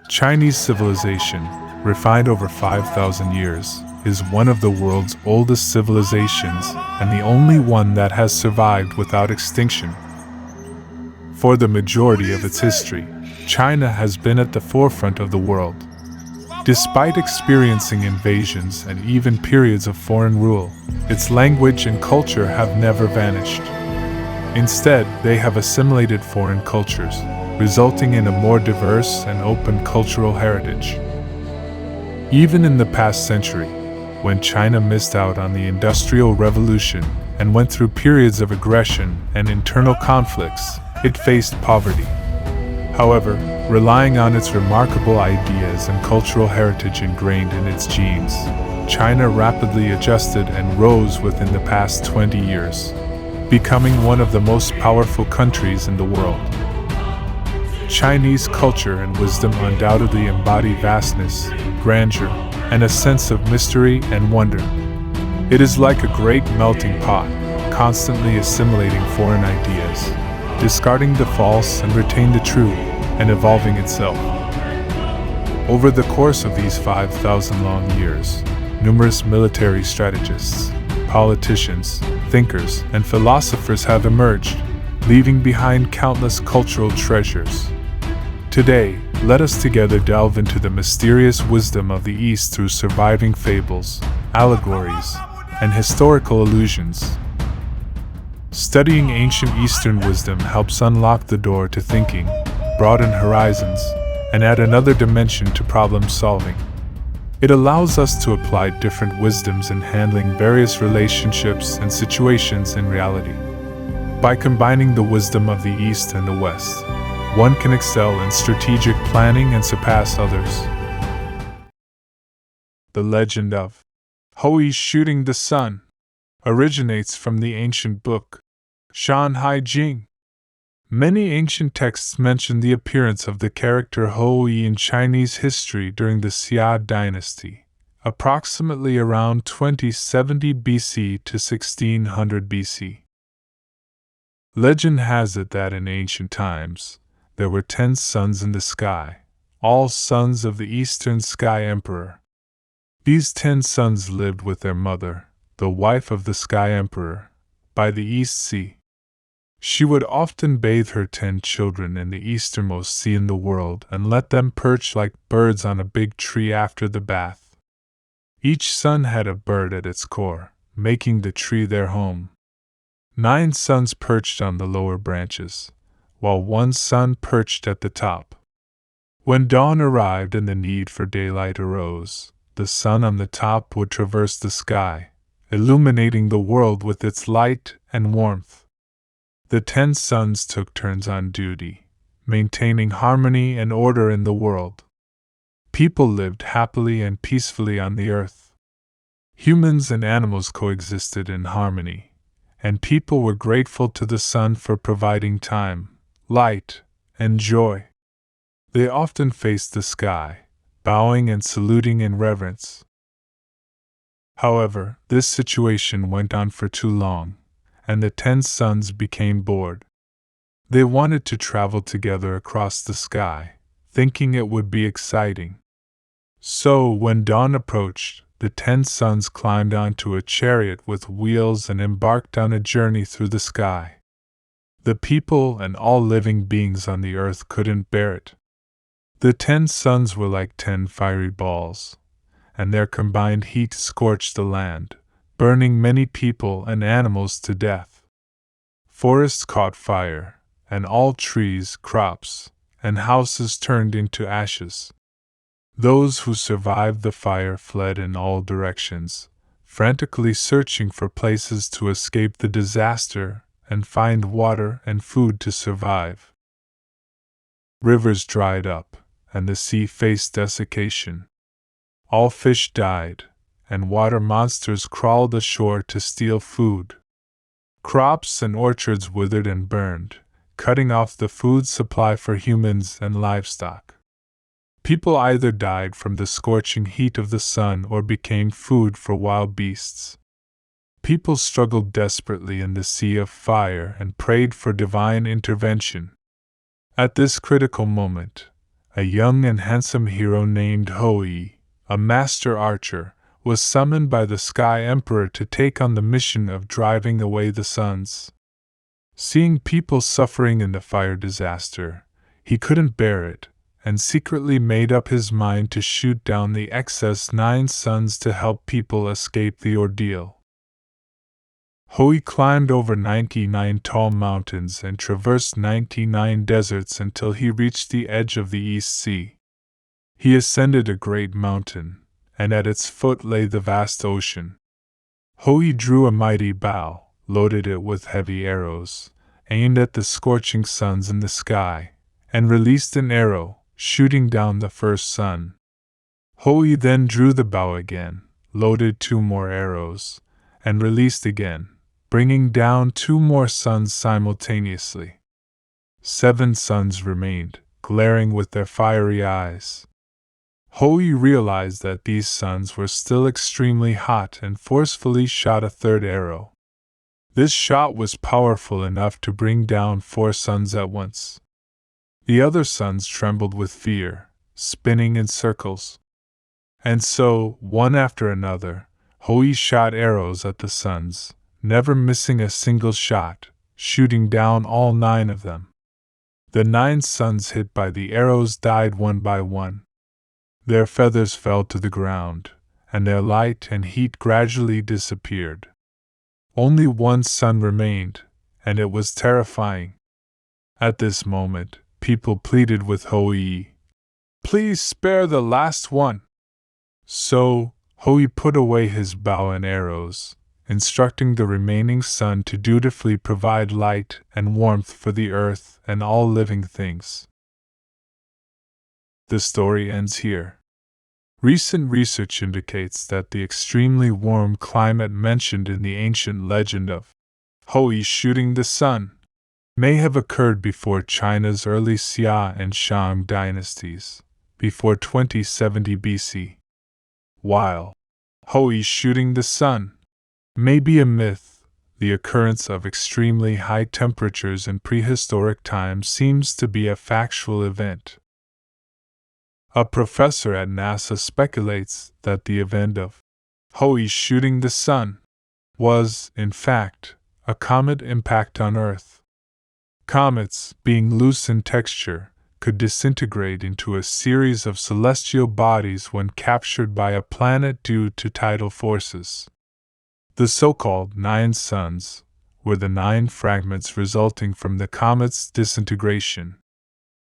Chinese civilization, refined over 5,000 years, is one of the world's oldest civilizations and the only one that has survived without extinction. For the majority of its history, China has been at the forefront of the world. Despite experiencing invasions and even periods of foreign rule, its language and culture have never vanished. Instead, they have assimilated foreign cultures, resulting in a more diverse and open cultural heritage. Even in the past century, when China missed out on the Industrial Revolution and went through periods of aggression and internal conflicts, it faced poverty. However, relying on its remarkable ideas and cultural heritage ingrained in its genes, China rapidly adjusted and rose within the past 20 years, becoming one of the most powerful countries in the world. Chinese culture and wisdom undoubtedly embody vastness, grandeur, and a sense of mystery and wonder. It is like a great melting pot, constantly assimilating foreign ideas, discarding the false and retain the true, and evolving itself. Over the course of these 5,000 long years, numerous military strategists, politicians, thinkers, and philosophers have emerged, leaving behind countless cultural treasures. Today, let us together delve into the mysterious wisdom of the East through surviving fables, allegories, and historical allusions. Studying ancient Eastern wisdom helps unlock the door to thinking, broaden horizons, and add another dimension to problem solving. It allows us to apply different wisdoms in handling various relationships and situations in reality. By combining the wisdom of the East and the West, one can excel in strategic planning and surpass others. The legend of Houyi Shooting the Sun originates from the ancient book Shanhai Jing. Many ancient texts mention the appearance of the character Houyi in Chinese history during the Xia dynasty, approximately around 2070 BC to 1600 BC. Legend has it that in ancient times, there were 10 suns in the sky, all sons of the Eastern Sky Emperor. These 10 sons lived with their mother, the wife of the Sky Emperor, by the East Sea. She would often bathe her 10 children in the easternmost sea in the world and let them perch like birds on a big tree after the bath. Each sun had a bird at its core, making the tree their home. 9 suns perched on the lower branches, while 1 sun perched at the top. When dawn arrived and the need for daylight arose, the sun on the top would traverse the sky, illuminating the world with its light and warmth. The 10 suns took turns on duty, maintaining harmony and order in the world. People lived happily and peacefully on the earth. Humans and animals coexisted in harmony, and people were grateful to the sun for providing time, light, and joy. They often faced the sky, bowing and saluting in reverence. However, this situation went on for too long, and the 10 suns became bored. They wanted to travel together across the sky, thinking it would be exciting. So, when dawn approached, the 10 suns climbed onto a chariot with wheels and embarked on a journey through the sky. The people and all living beings on the earth couldn't bear it. The 10 suns were like 10 fiery balls, and their combined heat scorched the land, burning many people and animals to death. Forests caught fire, and all trees, crops, and houses turned into ashes. Those who survived the fire fled in all directions, frantically searching for places to escape the disaster and find water and food to survive. Rivers dried up, and the sea faced desiccation. All fish died, and water monsters crawled ashore to steal food. Crops and orchards withered and burned, cutting off the food supply for humans and livestock. People either died from the scorching heat of the sun or became food for wild beasts. People struggled desperately in the sea of fire and prayed for divine intervention. At this critical moment, a young and handsome hero named Houyi, a master archer, was summoned by the Sky Emperor to take on the mission of driving away the suns. Seeing people suffering in the fire disaster, he couldn't bear it, and secretly made up his mind to shoot down the excess 9 suns to help people escape the ordeal. Houyi climbed over 99 tall mountains and traversed 99 deserts until he reached the edge of the East Sea. He ascended a great mountain, and at its foot lay the vast ocean. Houyi drew a mighty bow, loaded it with heavy arrows, aimed at the scorching suns in the sky, and released an arrow, shooting down the first sun. Houyi then drew the bow again, loaded 2 more arrows, and released again, bringing down 2 more suns simultaneously. 7 suns remained, glaring with their fiery eyes. Houyi realized that these suns were still extremely hot and forcefully shot a 3rd arrow. This shot was powerful enough to bring down 4 suns at once. The other suns trembled with fear, spinning in circles. And so, one after another, Houyi shot arrows at the suns, never missing a single shot, shooting down all 9 of them. The 9 suns hit by the arrows died one by one. Their feathers fell to the ground, and their light and heat gradually disappeared. Only 1 sun remained, and it was terrifying. At this moment, people pleaded with Houyi, "Please spare the last one." So, Houyi put away his bow and arrows, instructing the remaining sun to dutifully provide light and warmth for the earth and all living things. The story ends here. Recent research indicates that the extremely warm climate mentioned in the ancient legend of Houyi shooting the sun may have occurred before China's early Xia and Shang dynasties, before 2070 BC. While Houyi shooting the sun may be a myth, the occurrence of extremely high temperatures in prehistoric times seems to be a factual event. A professor at NASA speculates that the event of Houyi shooting the sun was, in fact, a comet impact on Earth. Comets, being loose in texture, could disintegrate into a series of celestial bodies when captured by a planet due to tidal forces. The so-called 9 suns were the 9 fragments resulting from the comet's disintegration.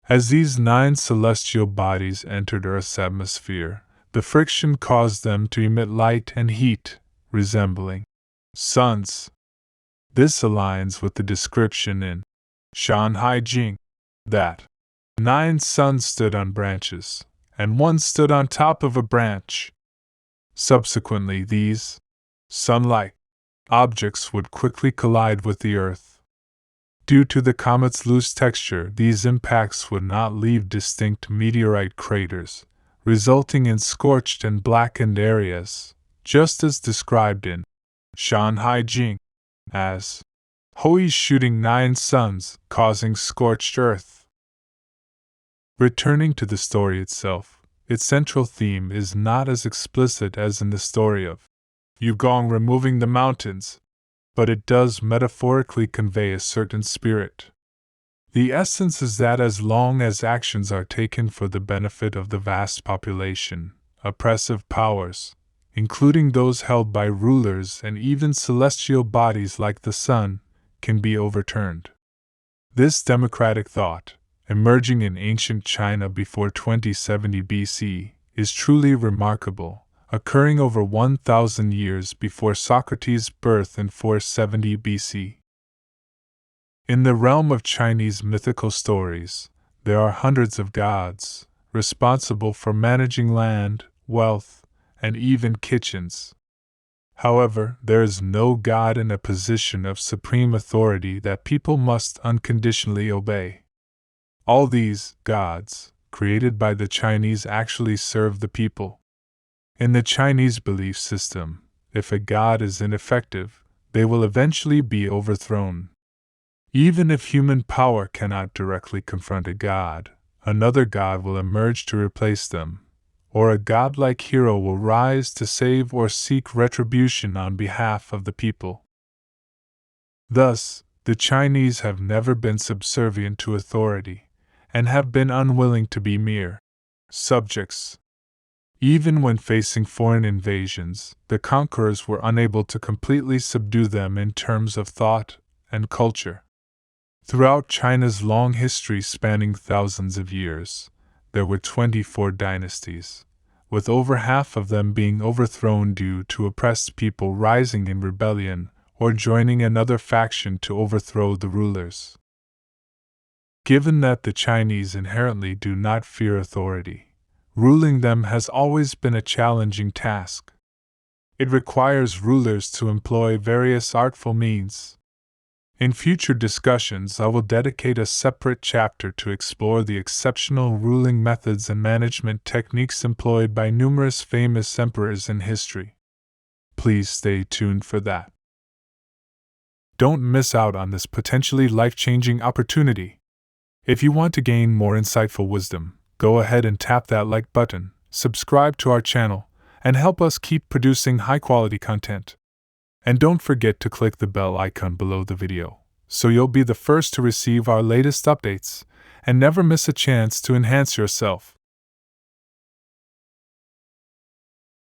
As these 9 celestial bodies entered Earth's atmosphere, the friction caused them to emit light and heat, resembling suns. This aligns with the description in Shanhai Jing that 9 suns stood on branches, and 1 stood on top of a branch. Subsequently, these sun-like objects would quickly collide with the Earth. Due to the comet's loose texture, these impacts would not leave distinct meteorite craters, resulting in scorched and blackened areas, just as described in Shanhai Jing as Houyi shooting 9 suns, causing scorched earth. Returning to the story itself, its central theme is not as explicit as in the story of Yugong removing the mountains, but it does metaphorically convey a certain spirit. The essence is that as long as actions are taken for the benefit of the vast population, oppressive powers, including those held by rulers and even celestial bodies like the sun, can be overturned. This democratic thought, emerging in ancient China before 2070 BC, is truly remarkable, occurring over 1,000 years before Socrates' birth in 470 BC. In the realm of Chinese mythical stories, there are hundreds of gods, responsible for managing land, wealth, and even kitchens. However, there is no god in a position of supreme authority that people must unconditionally obey. All these gods, created by the Chinese, actually serve the people. In the Chinese belief system, if a god is ineffective, they will eventually be overthrown. Even if human power cannot directly confront a god, Another god will emerge to replace them, or a godlike hero will rise to save or seek retribution on behalf of the people. Thus, the Chinese have never been subservient to authority, and have been unwilling to be mere subjects. Even when facing foreign invasions, the conquerors were unable to completely subdue them in terms of thought and culture. Throughout China's long history spanning thousands of years, there were 24 dynasties, with over half of them being overthrown due to oppressed people rising in rebellion or joining another faction to overthrow the rulers. Given that the Chinese inherently do not fear authority, ruling them has always been a challenging task. It requires rulers to employ various artful means. In future discussions, I will dedicate a separate chapter to explore the exceptional ruling methods and management techniques employed by numerous famous emperors in history. Please stay tuned for that. Don't miss out on this potentially life-changing opportunity. If you want to gain more insightful wisdom, go ahead and tap that like button, subscribe to our channel, and help us keep producing high-quality content. And don't forget to click the bell icon below the video, so you'll be the first to receive our latest updates, and never miss a chance to enhance yourself.